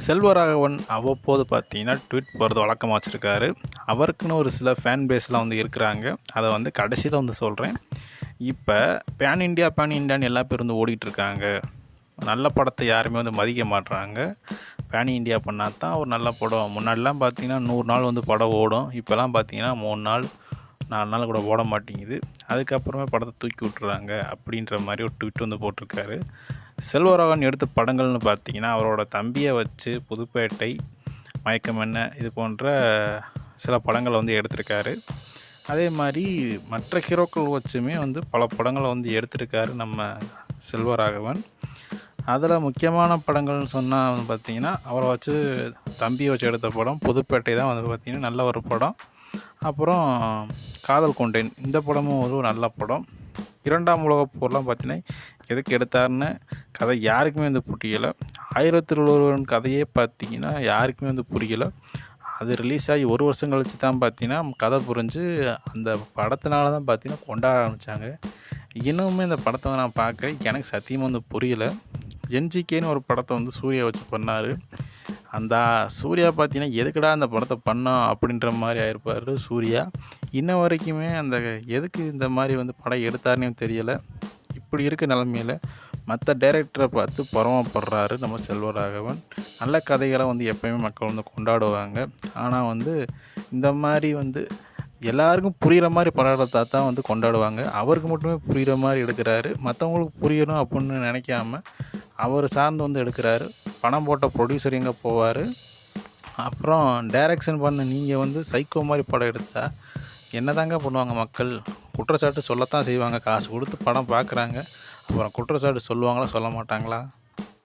செல்வராகவன் அவ்வப்போது பார்த்தீங்கன்னா, ட்வீட் போடுறது வழக்கமா வச்சுருக்காரு. அவருக்குன்னு ஒரு சில ஃபேன் பேஸ்லாம் வந்து இருக்கிறாங்க. அத வந்து கடைசியில வந்து சொல்றேன். இப்ப பேன் இண்டியான்னு எல்லா பேரும் வந்து ஓடிட்டுருக்காங்க. நல்ல படத்த யாருமே வந்து மதிக்க மாட்றாங்க. பேன் இண்டியா பண்ணா தான் ஒரு நல்ல படம். முன்னாடிலாம் பார்த்தீங்கன்னா, 100 நாள் வந்து படம் ஓடும். இப்போலாம் பார்த்தீங்கன்னா, 3 நாள், 4 நாள் கூட ஓட மாட்டேங்குது. அதுக்கப்புறமே படத்த தூக்கி விட்டுறாங்க. அப்படின்ற மாரி ஒரு ட்வீட் வந்து போட்டிருக்காரு. செல்வராகவன் எடுத்த படங்கள்னு பார்த்தீங்கன்னா, அவரோட தம்பியை வச்சு புதுப்பேட்டை, மயக்கம் என்ன இது போன்ற சில படங்களை வந்து எடுத்திருக்காரு. அதே மாதிரி மற்ற ஹீரோக்கள் வச்சுமே வந்து பல படங்களை வந்து எடுத்திருக்காரு நம்ம செல்வராகவன். அதில் முக்கியமான படங்கள்னு சொன்னால் வந்து பார்த்திங்கன்னா, அவரை வச்சு தம்பியை வச்சு எடுத்த படம் புதுப்பேட்டை தான் வந்து பார்த்திங்கன்னா நல்ல ஒரு படம். அப்புறம் காதல் கொண்டேன், இந்த படமும் ஒரு நல்ல படம். 2ஆம் உலகப் போர்லாம் பார்த்தீங்கன்னா எதுக்கு எடுத்தாருன்னு கதை யாருக்குமே வந்து புரியலை. 1001 கதையே பார்த்தீங்கன்னா யாருக்குமே வந்து புரியலை. அது ரிலீஸ் ஆகி 1 வருஷம் கழித்து தான் பார்த்தீங்கன்னா கதை புரிஞ்சு அந்த படத்தினால தான் பார்த்தீங்கன்னா கொண்டாட ஆரம்பித்தாங்க. இன்னுமே இந்த படத்தை நான் பார்க்குறேன், எனக்கு சத்தியமாக வந்து புரியலை. என்ஜிகேன்னு ஒரு படத்தை வந்து சூர்யா வச்சு பண்ணார். அந்த சூர்யா பார்த்தீங்கன்னா எதுக்குடா அந்த படத்தை பண்ணோம் அப்படின்ற மாதிரி ஆயிருப்பார் சூர்யா. இன்ன வரைக்குமே அந்த எதுக்கு இந்த மாதிரி வந்து படம் எடுத்தாருன்னு தெரியலை. இப்படி இருக்க நிலமையில் மற்ற டைரக்டரை பார்த்து பொறாமைப்படுறாரு நம்ம செல்வராகவன். நல்ல கதைகளை வந்து எப்போயுமே மக்கள் வந்து கொண்டாடுவாங்க. ஆனால் வந்து இந்த மாதிரி வந்து எல்லாருக்கும் புரிகிற மாதிரி படம் எடுத்தால் தான் வந்து கொண்டாடுவாங்க. அவருக்கு மட்டுமே புரிகிற மாதிரி எடுக்கிறாரு. மற்றவங்களுக்கு புரியணும் அப்படின்னு நினைக்காம அவர் சார்ந்து வந்து எடுக்கிறாரு. பணம் போட்ட ப்ரொடியூசர் எங்கே போவார்? அப்புறம் டைரக்ஷன் பண்ண நீங்கள் வந்து சைக்கோ மாதிரி படம் எடுத்தால் என்னதாங்க பண்ணுவாங்க மக்கள்? குற்றச்சாட்டு சொல்லத்தான் செய்வாங்க. காசு கொடுத்து படம் பார்க்குறாங்க. அப்புறம் குற்றச்சாட்டு சொல்லுவாங்களா, சொல்ல மாட்டாங்களா?